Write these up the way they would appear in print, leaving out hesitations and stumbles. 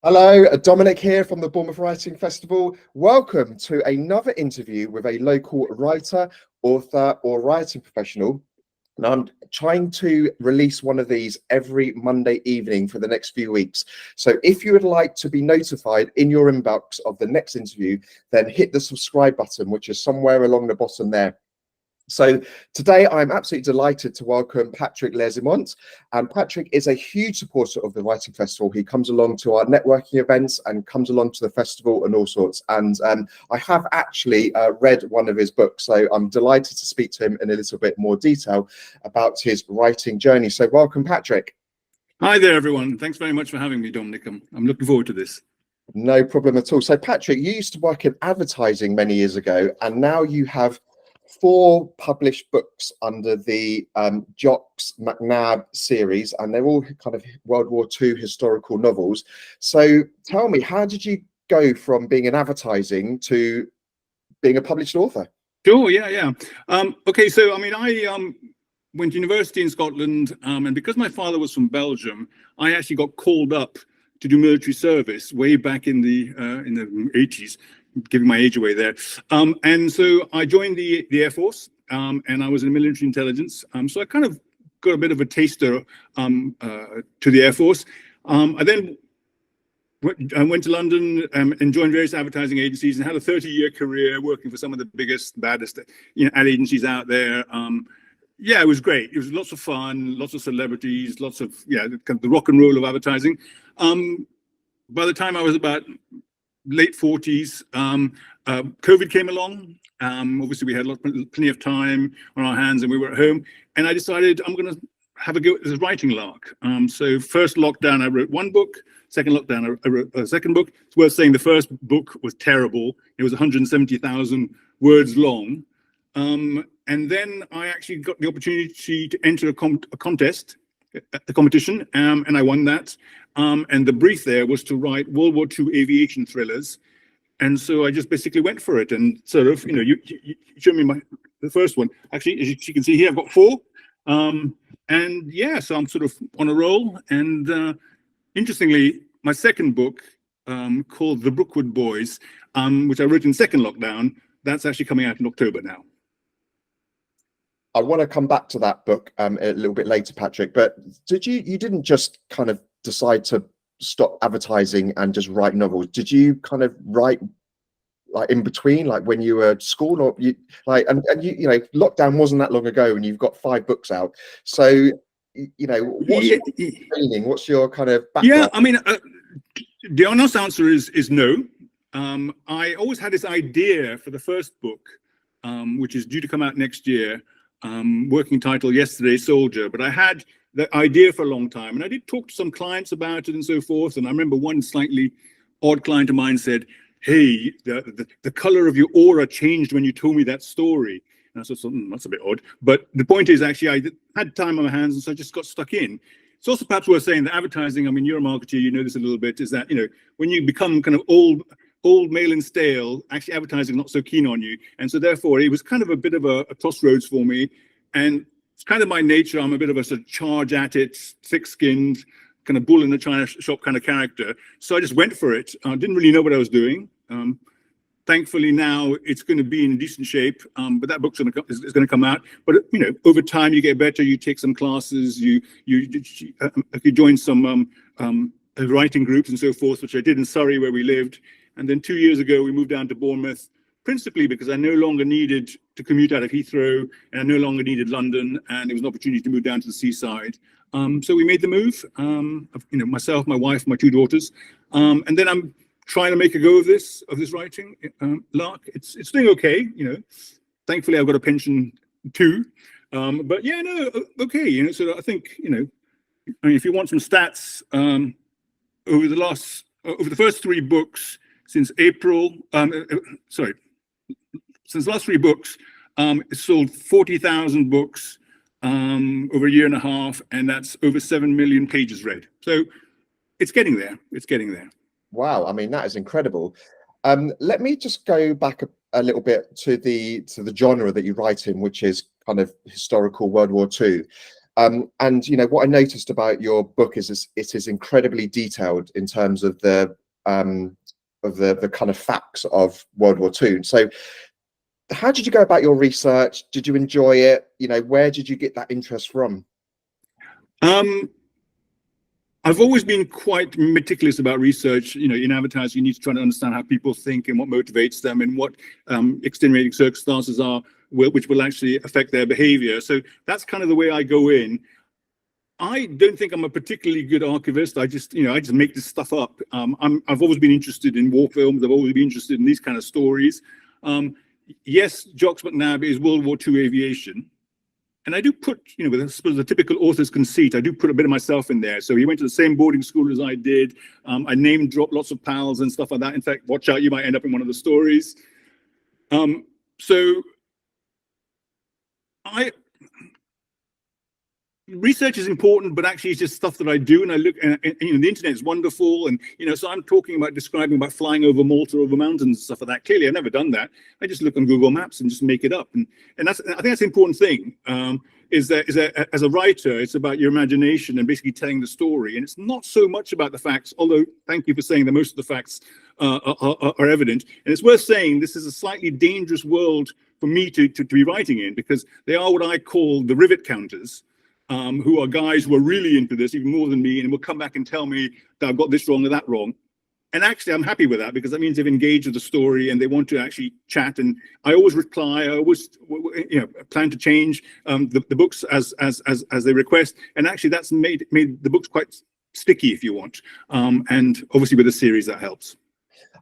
Hello, Dominic here from the Bournemouth Writing Festival. Welcome to another interview with a local writer, author, or writing professional. And I'm trying to release one of these every Monday evening for the next few weeks. So if you would like to be notified in your inbox of the next interview, then hit the subscribe button, which is somewhere along the bottom there. So today I'm absolutely delighted to welcome Patrick Larsimont, and Patrick is a huge supporter of the Writing Festival. He comes along to our networking events and comes along to the festival and all sorts. And I have actually read one of his books, so I'm delighted to speak to him in a little bit more detail about his writing journey. So welcome, Patrick. Hi there, everyone. Thanks very much for having me, Dominic. I'm looking forward to this. No problem at all. So Patrick, you used to work in advertising many years ago, and now you have 4 published books under the Jocks McNabb series, and they're all kind of World War II historical novels. So tell me, how did you go from being in advertising to being a published author? Sure, yeah. Okay, so I mean, I went to university in Scotland, and because my father was from Belgium, I actually got called up to do military service way back in the 80s. Giving my age away there. And so I joined the Air Force, and I was in military intelligence. So I kind of got a bit of a taster to the Air Force. I then went to London and joined various advertising agencies and had a 30-year career working for some of the biggest, baddest, ad agencies out there. Yeah, it was great. It was lots of fun, lots of celebrities, lots of, kind of the rock and roll of advertising. By the time I was about late 40s, COVID came along. Obviously, we had plenty of time on our hands and we were at home. And I decided I'm going to have a go at this writing lark. So first lockdown, I wrote 1 book. Second lockdown, I wrote a second book. It's worth saying the first book was terrible. It was 170,000 words long. And then I actually got the opportunity to enter a contest, a competition, and I won that. And the brief there was to write World War II aviation thrillers. And so I just basically went for it and sort of, you showed me the first one. Actually, as you can see here, I've got 4. And yeah, so I'm sort of on a roll. And interestingly, my second book called The Brookwood Boys, which I wrote in second lockdown, that's actually coming out in October now. I want to come back to that book a little bit later, Patrick, but you didn't just kind of decide to stop advertising and just write novels? Did you kind of write like in between, like when you were at school, or you like, and lockdown wasn't that long ago and you've got 5 books out. So, what's your training? What's your kind of background? Yeah, I mean, the honest answer is no. I always had this idea for the first book, which is due to come out next year. Working title Yesterday Soldier, but I had the idea for a long time, and I did talk to some clients about it and so forth. And I remember one slightly odd client of mine said, "Hey, the color of your aura changed when you told me that story." And I thought, that's a bit odd. But the point is, actually, I had time on my hands, and so I just got stuck in. It's also perhaps worth saying that advertising, I mean, you're a marketer, you know this a little bit, is that, when you become kind of old, male and stale, actually advertising not so keen on you. And so therefore it was kind of a bit of a crossroads for me. And it's kind of my nature. I'm a bit of a sort of charge at it, thick-skinned, kind of bull in the china shop kind of character. So I just went for it. I didn't really know what I was doing. Thankfully now it's going to be in decent shape, but that book's is going to come out. But over time you get better. You take some classes. You join some writing groups and so forth, which I did in Surrey where we lived. And then 2 years ago, we moved down to Bournemouth, principally because I no longer needed to commute out of Heathrow, and I no longer needed London, and it was an opportunity to move down to the seaside. So we made the move, myself, my wife, my 2 daughters. And then I'm trying to make a go of this writing lark. It's doing okay, Thankfully, I've got a pension too. But yeah, no, okay. So I think, I mean, if you want some stats, over the first 3 books, since April, since the last 3 books, it's sold 40,000 books over a year and a half, and that's over 7 million pages read. So it's getting there. It's getting there. Wow, I mean, that is incredible. Let me just go back a little bit to the genre that you write in, which is kind of historical World War II. And you know what I noticed about your book is it is incredibly detailed in terms of the kind of facts of World War II. So how did you go about your research? Did you enjoy it? You know, where did you get that interest from? I've always been quite meticulous about research. You know, in advertising, you need to try to understand how people think and what motivates them and what extenuating circumstances are, which will actually affect their behavior. So that's kind of the way I go in. I don't think I'm a particularly good archivist. I just make this stuff up. I've always been interested in war films. I've always been interested in these kind of stories. Yes, Jocks McNabb is World War II aviation. And I do put, you know, with I suppose the typical author's conceit, I do put a bit of myself in there. So he went to the same boarding school as I did. I name dropped lots of pals and stuff like that. In fact, watch out, you might end up in one of the stories. Research is important, but actually it's just stuff that I do, and I look, and you know, the internet is wonderful, and you know, so I'm describing about flying over Malta, over mountains and stuff like that. Clearly, I've never done that. I just look on Google Maps and just make it up, and I think that's the important thing. Is that as a writer, it's about your imagination and basically telling the story, and it's not so much about the facts. Although, thank you for saying that most of the facts are evident, and it's worth saying this is a slightly dangerous world for me to be writing in, because they are what I call the rivet counters. Who are guys who are really into this, even more than me, and will come back and tell me that I've got this wrong or that wrong. And actually, I'm happy with that, because that means they've engaged with the story and they want to actually chat. And I always reply. I always, you know, plan to change the books as they request. And actually, that's made the books quite sticky, if you want. And obviously, with the series, that helps.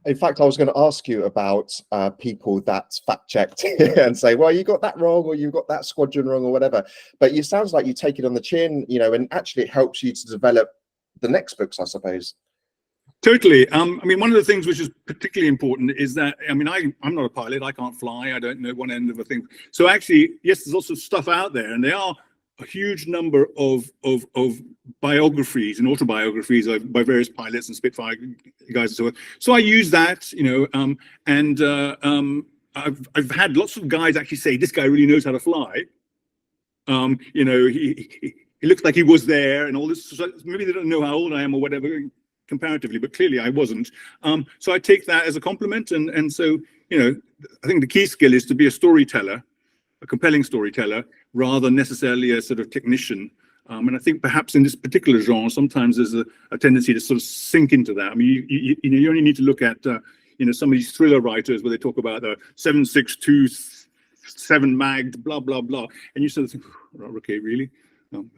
In fact, I was going to ask you about people that fact checked and say, well, you got that wrong, or you got that squadron wrong, or whatever. But it sounds like you take it on the chin, you know, and actually it helps you to develop the next books, I suppose. Totally. I mean, one of the things which is particularly important is that, I mean, I'm not a pilot. I can't fly. I don't know one end of a thing. So actually, yes, there's also stuff out there, and there are a huge number of biographies and autobiographies by various pilots and Spitfire guys and so on. So I use that, you know, I've had lots of guys actually say, this guy really knows how to fly. You know, he looks like he was there and all this. So maybe they don't know how old I am or whatever comparatively, but clearly I wasn't. So I take that as a compliment. And so, you know, I think the key skill is to be a storyteller, a compelling storyteller, rather than necessarily a sort of technician. And I think perhaps in this particular genre, sometimes there's a tendency to sort of sink into that. I mean, you know, you only need to look at, you know, some of these thriller writers where they talk about the 7.62, 7 magged, blah, blah, blah. And you sort of think, oh, okay, really?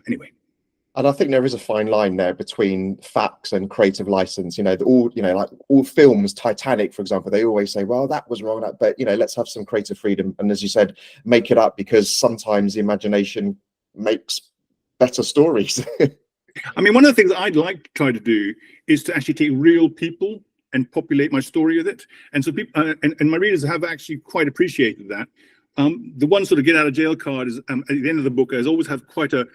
Anyway. And I think there is a fine line there between facts and creative license. You know, like all films, Titanic, for example, they always say, well, that was wrong, but, you know, let's have some creative freedom. And as you said, make it up, because sometimes the imagination makes better stories. I mean, one of the things I'd like to try to do is to actually take real people and populate my story with it. And so people, and my readers have actually quite appreciated that. The one sort of get out of jail card is at the end of the book, I always have quite a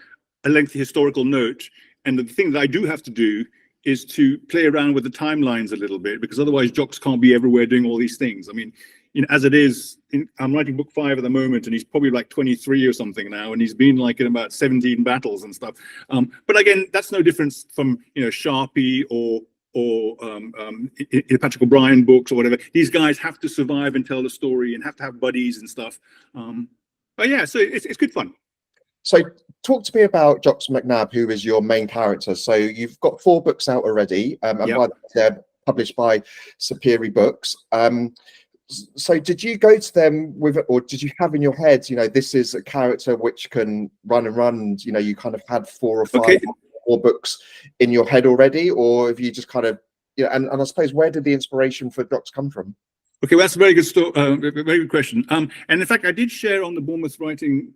lengthy historical note, and the thing that I do have to do is to play around with the timelines a little bit, because otherwise Jocks can't be everywhere doing all these things. I mean, you know, as it is, I'm writing book 5 at the moment, and he's probably like 23 or something now, and he's been like in about 17 battles and stuff. But again, that's no difference from, you know, Sharpie or Patrick O'Brien books or whatever. These guys have to survive and tell the story and have to have buddies and stuff. But yeah, so it's good fun. So talk to me about Jocks McNabb, who is your main character. So you've got 4 books out already, and Yep. they're published by Superi Books. So did you go to them with, or did you have in your head, you know, this is a character which can run and run, you know, you kind of had 4 or 5 more books in your head already, or have you just kind of, you know, and I suppose, where did the inspiration for Jocks come from? Okay, well, that's a very good very good question. And in fact, I did share on the Bournemouth Writing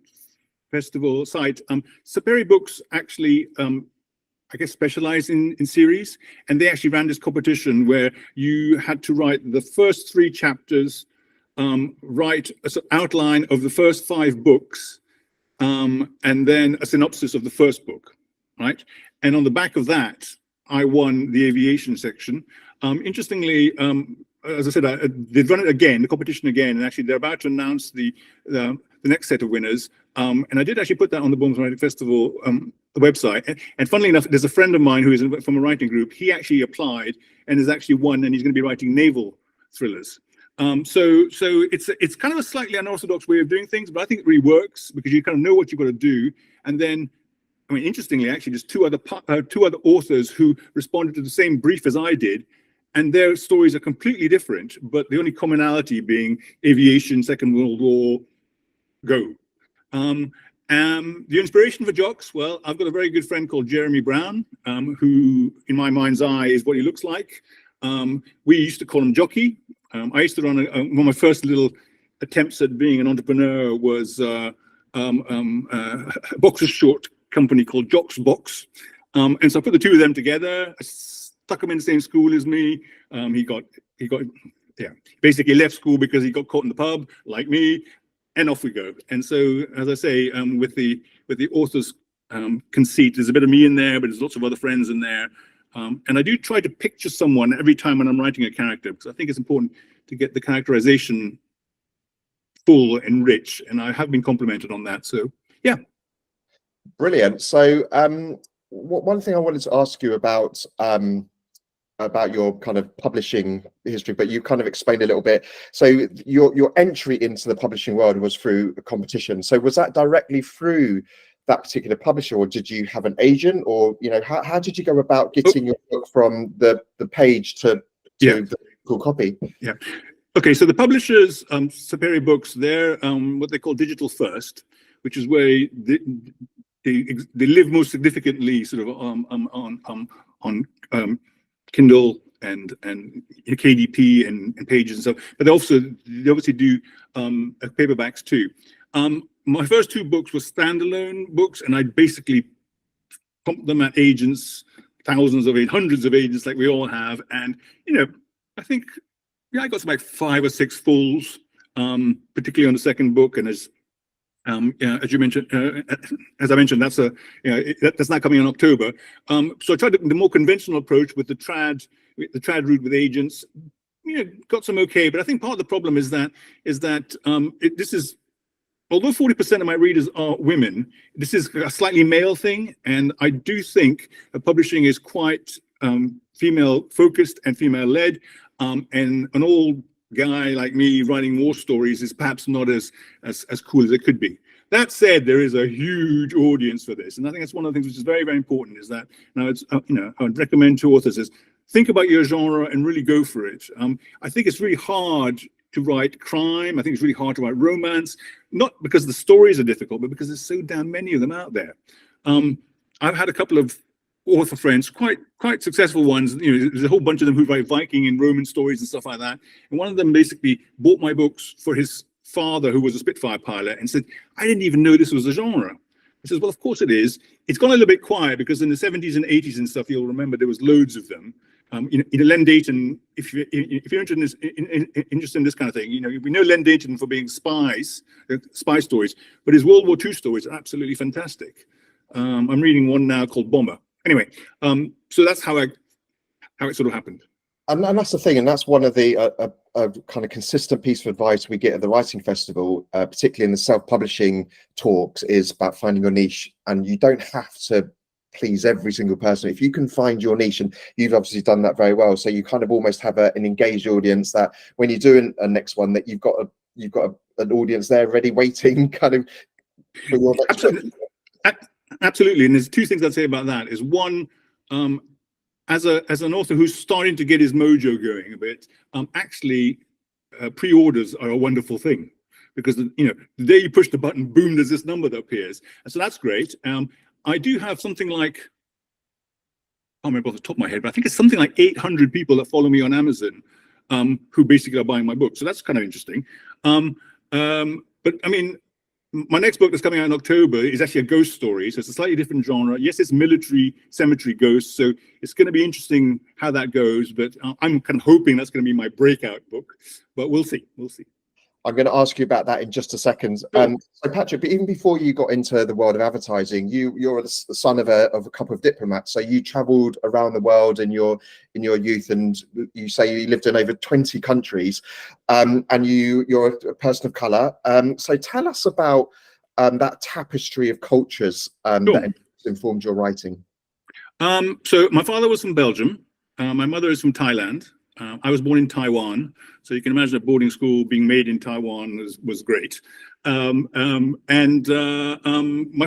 Festival site. Superi Books actually, I guess, specialize in series, and they actually ran this competition where you had to write the first 3 chapters, write an outline of the first 5 books, and then a synopsis of the first book, right? And on the back of that, I won the aviation section. Interestingly, as I said, they've run it again, the competition again, and actually they're about to announce the next set of winners. And I did actually put that on the Bournemouth Writing Festival website. And funnily enough, there's a friend of mine who is from a writing group. He actually applied and has actually won, and he's going to be writing naval thrillers. So it's kind of a slightly unorthodox way of doing things, but I think it really works because you kind of know what you've got to do. And then, I mean, interestingly, actually, there's two other authors who responded to the same brief as I did, and their stories are completely different, but the only commonality being aviation, Second World War, go. The inspiration for Jocks, well, I've got a very good friend called Jeremy Brown, who, in my mind's eye, is what he looks like. We used to call him Jockey. I used to run one of my first little attempts at being an entrepreneur was a boxer short company called Jocks Box. And so I put the two of them together. I stuck him in the same school as me. He basically left school because he got caught in the pub, like me, and off we go. And so, as I say, with the author's conceit, there's a bit of me in there, but there's lots of other friends in there. And I do try to picture someone every time when I'm writing a character, because I think it's important to get the characterization full and rich. And I have been complimented on that. So, yeah. Brilliant. So, one thing I wanted to ask you about your kind of publishing history, but you kind of explained a little bit. So, your entry into the publishing world was through a competition. So, was that directly through that particular publisher, or did you have an agent, or how did you go about getting your book from the page to the full copy? Yeah. Okay. So the publishers, Superior Books, they're what they call digital first, which is where they live most significantly sort of on Kindle and KDP and Pages and stuff. But they obviously do paperbacks too. My first two books were standalone books, and I basically pumped them at agents, hundreds of agents like we all have. And, I think, I got to like 5 or 6 fulls, particularly on the second book. And as you mentioned, as I mentioned, that's not coming in October. So I tried the more conventional approach with the trad route with agents. Got some okay, but I think part of the problem is that this is. Although 40% of my readers are women, this is a slightly male thing, and I do think publishing is quite female-focused and female-led, and an old guy like me writing war stories is perhaps not as cool as it could be. That said, there is a huge audience for this, and I think that's one of the things which is very, very important. Is that now it's I would recommend to authors is think about your genre and really go for it. I think it's really hard to write crime. I think it's really hard to write romance, not because the stories are difficult, but because there's so damn many of them out there. I've had a couple of author friends, quite successful ones. There's a whole bunch of them who write Viking and Roman stories and stuff like that. And one of them basically bought my books for his father, who was a Spitfire pilot, and said, "I didn't even know this was a genre." He says, "Well, of course it is. It's gone a little bit quiet because in the 70s and 80s and stuff, you'll remember there was loads of them. Len Dayton, if you're interested in this kind of thing, we know Len Dayton for being spy stories, but his World War II stories are absolutely fantastic. I'm reading one now called Bomber. Anyway, so that's how it sort of happened. And that's the thing, and that's one of the a kind of consistent piece of advice we get at the Writing Festival, particularly in the self-publishing talks, is about finding your niche, and you don't have to please every single person. If you can find your niche, and you've obviously done that very well, so you kind of almost have an engaged audience that when you're doing a next one, that you've got an audience there ready, waiting, kind of for your next absolutely. Absolutely. And there's two things I'd say about that. Is one, as an author who's starting to get his mojo going a bit, actually pre-orders are a wonderful thing, because the day you push the button, boom, there's this number that appears, and so that's great. I do have something like, I can't remember off the top of my head, but I think it's something like 800 people that follow me on Amazon, who basically are buying my book. So that's kind of interesting. But I mean, my next book that's coming out in October is actually a ghost story. So it's a slightly different genre. Yes, it's military cemetery ghosts. So it's going to be interesting how that goes. But I'm kind of hoping that's going to be my breakout book. But we'll see. We'll see. I'm going to ask you about that in just a second. So Patrick, but even before you got into the world of advertising, you're the son of a couple of diplomats. So you travelled around the world in your youth, and you say you lived in over 20 countries, and you're a person of colour. So tell us about that tapestry of cultures Sure. that informed your writing? So my father was from Belgium. My mother is from Thailand. I was born in Taiwan, so you can imagine a boarding school being made in Taiwan was great. My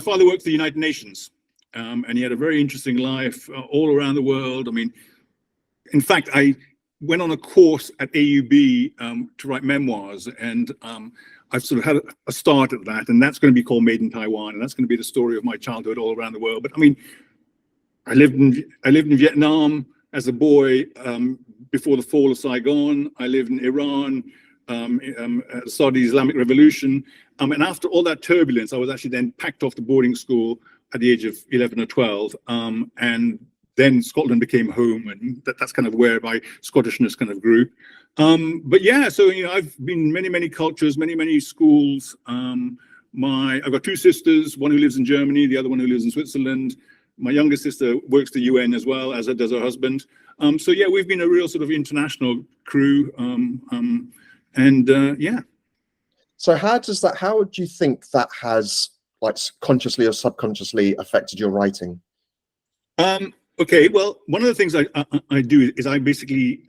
father worked for the United Nations, and he had a very interesting life all around the world. I mean, in fact, I went on a course at AUB to write memoirs, and I've sort of had a start at that, and that's going to be called Made in Taiwan, and that's going to be the story of my childhood all around the world. But I mean, I lived in Vietnam as a boy before the fall of Saigon. I lived in Iran at the Saudi Islamic Revolution. And after all that turbulence, I was actually then packed off to boarding school at the age of 11 or 12. And then Scotland became home, and that's kind of where my Scottishness kind of grew. But yeah, so, you know, I've been in many cultures, many schools. I've got two sisters, one who lives in Germany, the other one who lives in Switzerland. My younger sister works for the UN as well, as does her husband. So yeah, we've been a real sort of international crew. Yeah. So how do you think that has, like, consciously or subconsciously affected your writing? Okay, well, one of the things I do is I basically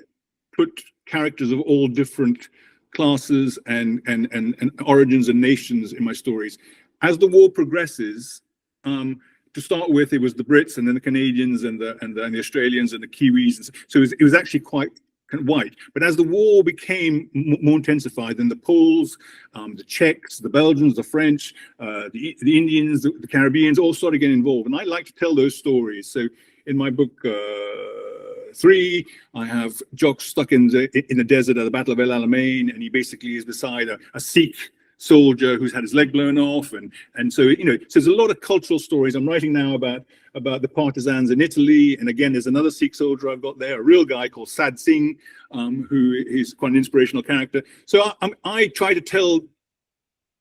put characters of all different classes and origins and nations in my stories. As the war progresses, to start with, it was the Brits and then the Canadians and the Australians and the Kiwis. So it was actually quite kind of white. But as the war became more intensified, then the Poles, the Czechs, the Belgians, the French, the Indians, the Caribbeans all started getting involved. And I like to tell those stories. So in my book 3, I have Jock stuck in the desert at the Battle of El Alamein, and he basically is beside a Sikh soldier who's had his leg blown off, and so, you know, so there's a lot of cultural stories. I'm writing now about the partisans in Italy, and again, there's another Sikh soldier I've got there, a real guy called Sad Singh, who is quite an inspirational character. So I try to tell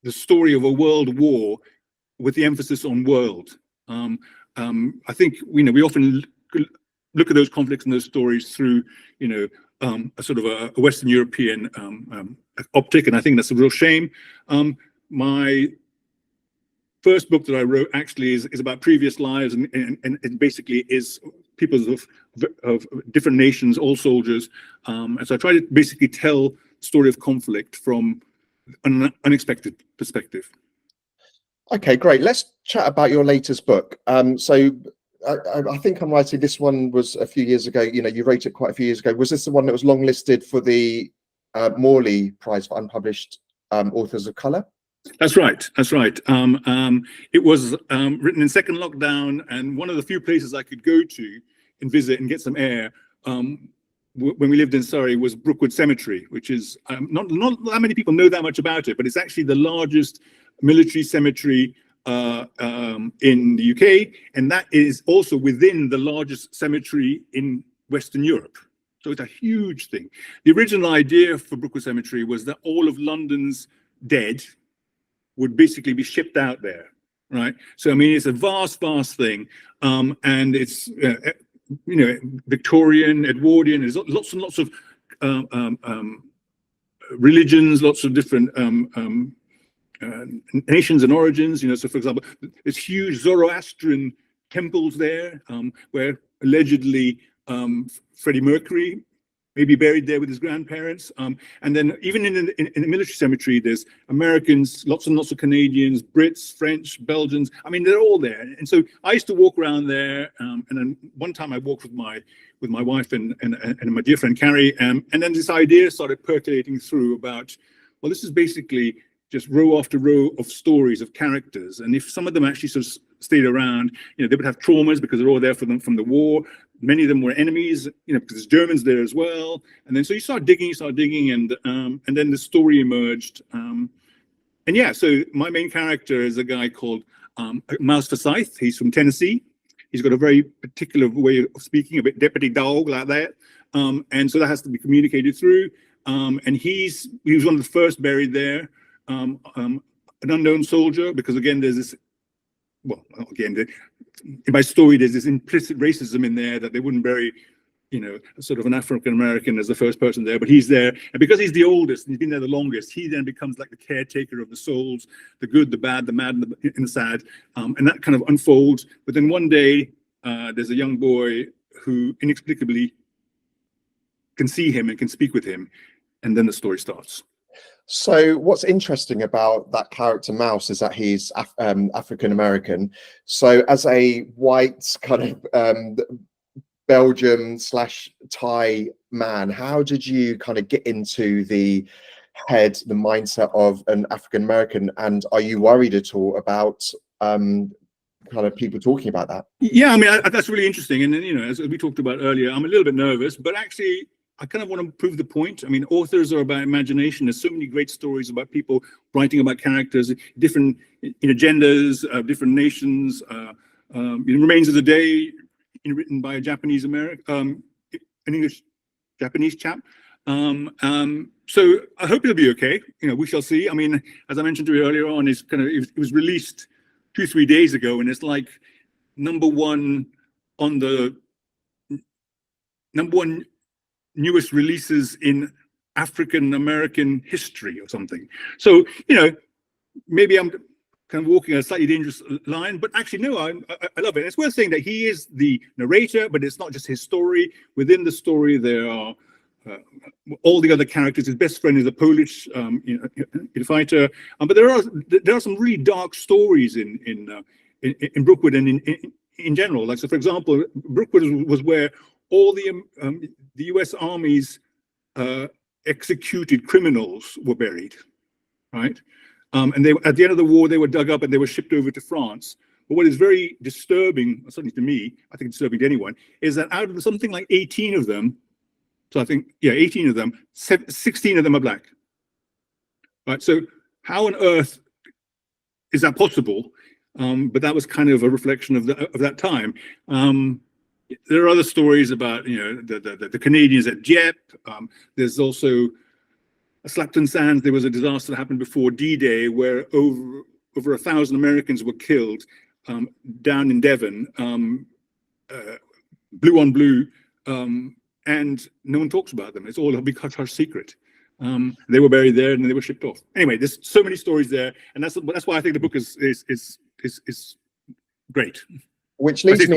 the story of a world war with the emphasis on world. I think, you know, we often look at those conflicts and those stories through, you know, a sort of a Western European optic, and I think that's a real shame. My first book that I wrote actually is about previous lives, and it basically is people of different nations, all soldiers. And so I try to basically tell the story of conflict from an unexpected perspective. Okay, great. Let's chat about your latest book. So I think I'm right. This one was a few years ago. You know, you wrote it quite a few years ago. Was this the one that was longlisted for the Morley Prize for Unpublished Authors of Colour? That's right. That's right. It was written in second lockdown, and one of the few places I could go to and visit and get some air when we lived in Surrey was Brookwood Cemetery, which is not that many people know that much about it, but it's actually the largest military cemetery in the UK, and that is also within the largest cemetery in Western Europe. So it's a huge thing. The original idea for Brookwood Cemetery was that all of London's dead would basically be shipped out there, right? So I mean, it's a vast thing, and it's you know, Victorian, Edwardian. There's lots and lots of religions, lots of different nations and origins. You know, so for example, there's huge Zoroastrian temples there, where allegedly Freddie Mercury may be buried there with his grandparents. And then even in the military cemetery, there's Americans, lots and lots of Canadians, Brits, French, Belgians. I mean, they're all there. And so I used to walk around there. And then one time I walked with my wife and my dear friend Carrie. And then this idea started percolating through about, well, this is basically just row after row of stories of characters. And if some of them actually sort of stayed around, you know, they would have traumas because they're all there from the war. Many of them were enemies, you know, because there's Germans there as well. And then so you start digging, and then the story emerged. And yeah, so my main character is a guy called Miles Forsyth. He's from Tennessee. He's got a very particular way of speaking, a bit deputy dog like that. And so that has to be communicated through. And he was one of the first buried there. An unknown soldier, because again, there's this, well, again, in my story, there's this implicit racism in there that they wouldn't bury sort of an African American as the first person there, but he's there, and because he's the oldest and he's been there the longest, he then becomes like the caretaker of the souls, the good, the bad, the mad, and the sad, and that kind of unfolds. But then one day, there's a young boy who inexplicably can see him and can speak with him, and then the story starts. So what's interesting about that character Mouse is that he's African American. So as a white kind of Belgium/Thai man, how did you kind of get into the mindset of an African American, and are you worried at all about kind of people talking about that? Yeah, I mean, that's really interesting. And as we talked about earlier, I'm a little bit nervous, but actually I kind of want to prove the point. I mean, authors are about imagination. There's so many great stories about people writing about characters, different genders, different nations. Remains of the Day, written by a Japanese American, an English Japanese chap. So I hope it'll be okay. We shall see. I mean, as I mentioned to you earlier on, it was released 2-3 days ago, and it's like #1 on the #1 newest releases in African American history or something. So maybe I'm kind of walking a slightly dangerous line, but actually no, I love it. It's worth saying that he is the narrator, but it's not just his story. Within the story, there are all the other characters. His best friend is a Polish fighter, but there are some really dark stories in Brookwood and in general. Like, so for example, Brookwood was where all the U.S. Army's executed criminals were buried, right? And they, at the end of the war, they were dug up and they were shipped over to France. But what is very disturbing, certainly to me, I think disturbing to anyone, is that out of something like 18 of them, so I think, 18 of them, 16 of them are black. Right, so how on earth is that possible? But that was kind of a reflection of that time. There are other stories about the Canadians at Dieppe. There's also Slapton Sands. There was a disaster that happened before D-Day where over 1,000 Americans were killed down in Devon, blue on blue, and no one talks about them. It's all a big hush secret. They were buried there and they were shipped off. Anyway, there's so many stories there, and that's why I think the book is great. Which leads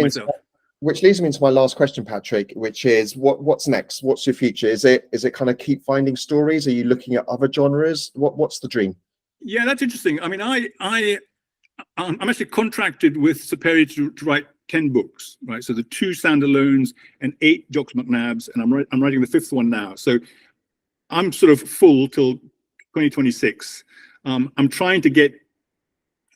me into my last question, Patrick, which is what's next? What's your future? Is it kind of keep finding stories? Are you looking at other genres? What's the dream? Yeah, that's interesting. I mean, I'm actually contracted with Sir Perry to write 10 books, right? So the 2 standalones and 8 Jocks McNabs, and I'm writing the 5th one now. So I'm sort of full till 2026. I'm trying to get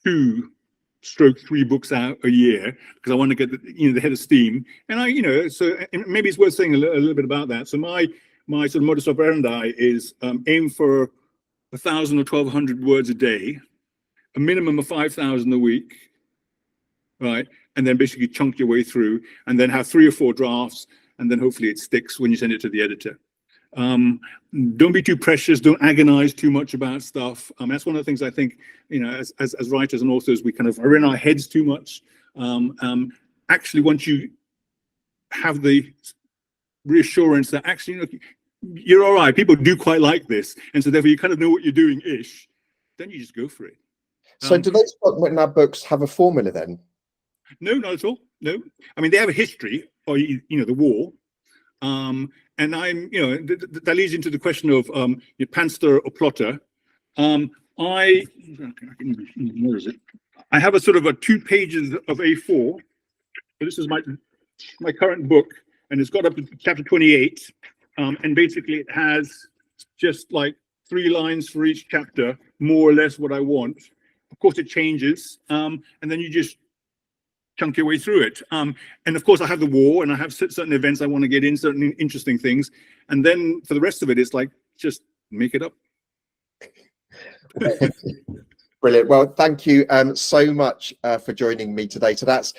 2-3 books out a year because I want to get the head of steam. And so maybe it's worth saying a little bit about that. So my sort of modus operandi is aim for 1,000 or 1,200 words a day, a minimum of 5,000 a week, right? And then basically chunk your way through, and then have 3 or 4 drafts, and then hopefully it sticks when you send it to the editor. Don't be too precious. Don't agonize too much about stuff. That's one of the things I think, as writers and authors, we kind of are in our heads too much. Actually, once you have the reassurance that actually, you're all right, people do quite like this, and so therefore you kind of know what you're doing-ish, then you just go for it. So do those McNab books have a formula then? No, not at all. No. I mean, they have a history, or the war. And I'm, that leads into the question of pantser or plotter. Where is it? I have a sort of 2 pages of A4. So this is my current book, and it's got up to chapter 28. And basically it has just like 3 lines for each chapter, more or less what I want. Of course, it changes. And then you just chunk your way through it. And of course, I have the war, and I have certain events I want to get in, certain interesting things. And then for the rest of it, it's like, just make it up. Brilliant. Well, thank you so much for joining me today. So that's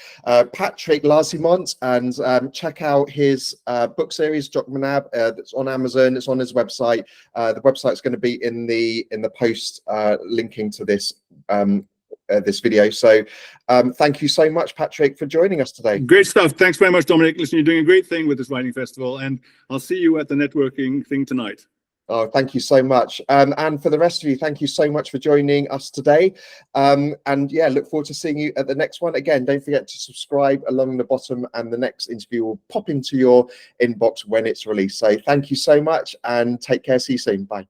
Patrick Larsimont, and check out his book series, Jock McNab. That's on Amazon. It's on his website. The website's going to be in the post linking to this this video. So thank you so much, Patrick, for joining us today. Great stuff. Thanks very much, Dominic. Listen, you're doing a great thing with this writing festival, and I'll see you at the networking thing tonight. Oh, thank you so much. And for the rest of you, thank you so much for joining us today. And yeah, look forward to seeing you at the next one. Again, don't forget to subscribe along the bottom, and the next interview will pop into your inbox when it's released. So thank you so much, and take care. See you soon. Bye.